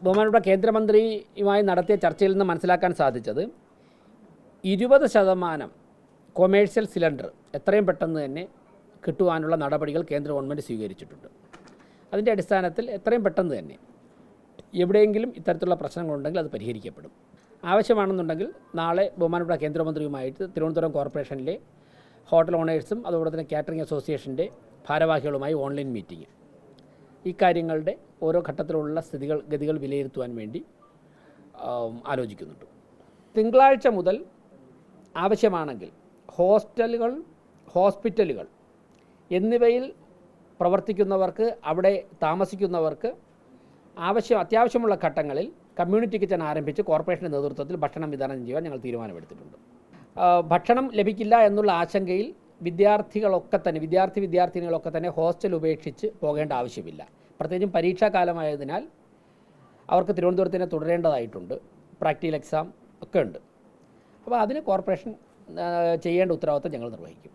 ബഹുമാനപ്പെട്ട കേന്ദ്രമന്ത്രിയുമായി നടത്തിയ ചർച്ചയിൽ നിന്ന് മനസ്സിലാക്കാൻ സാധിച്ചത് 20% കൊമേഴ്ഷ്യൽ സിലിണ്ടർ എത്രയും പെട്ടെന്ന് തന്നെ കിട്ടുവാനുള്ള നടപടികൾ കേന്ദ്ര ഗവൺമെൻറ് സ്വീകരിച്ചിട്ടുണ്ട്. അതിൻ്റെ അടിസ്ഥാനത്തിൽ എത്രയും പെട്ടെന്ന് തന്നെ എവിടെയെങ്കിലും ഇത്തരത്തിലുള്ള പ്രശ്നങ്ങളുണ്ടെങ്കിൽ അത് പരിഹരിക്കപ്പെടും. ആവശ്യമാണെന്നുണ്ടെങ്കിൽ നാളെ ബഹുമാനപ്പെട്ട കേന്ദ്രമന്ത്രിയുമായിട്ട് തിരുവനന്തപുരം കോർപ്പറേഷനിലെ ഹോട്ടൽ ഓണേഴ്സും അതുപോലെ തന്നെ കാറ്ററിംഗ് അസോസിയേഷൻ്റെ ഭാരവാഹികളുമായി ഓൺലൈൻ മീറ്റിംഗ് ഈ കാര്യങ്ങളുടെ ഓരോ ഘട്ടത്തിലുള്ള ഗതികൾ വിലയിരുത്തുവാൻ വേണ്ടി ആലോചിക്കുന്നുണ്ട്. തിങ്കളാഴ്ച മുതൽ ആവശ്യമാണെങ്കിൽ ഹോസ്റ്റലുകൾ, ഹോസ്പിറ്റലുകൾ എന്നിവയിൽ പ്രവർത്തിക്കുന്നവർക്ക്, അവിടെ താമസിക്കുന്നവർക്ക് അത്യാവശ്യമുള്ള ഘട്ടങ്ങളിൽ കമ്മ്യൂണിറ്റി കിച്ചൺ ആരംഭിച്ച് കോർപ്പറേഷൻ്റെ നേതൃത്വത്തിൽ ഭക്ഷണം വിതരണം ചെയ്യാൻ ഞങ്ങൾ തീരുമാനമെടുത്തിട്ടുണ്ട്. ഭക്ഷണം ലഭിക്കില്ല എന്നുള്ള ആശങ്കയിൽ വിദ്യാർത്ഥിനികളൊക്കെ തന്നെ ഹോസ്റ്റൽ ഉപേക്ഷിച്ച് പോകേണ്ട ആവശ്യമില്ല. പ്രത്യേകിച്ചും പരീക്ഷാകാലമായതിനാൽ അവർക്ക് തിരുവനന്തപുരത്ത് തന്നെ തുടരേണ്ടതായിട്ടുണ്ട്. പ്രാക്ടിക്കൽ എക്സാം ഒക്കെ ഉണ്ട്. അപ്പോൾ അതിന് കോർപ്പറേഷൻ ചെയ്യേണ്ട ഉത്തരവാദിത്തം ഞങ്ങൾ നിർവഹിക്കും.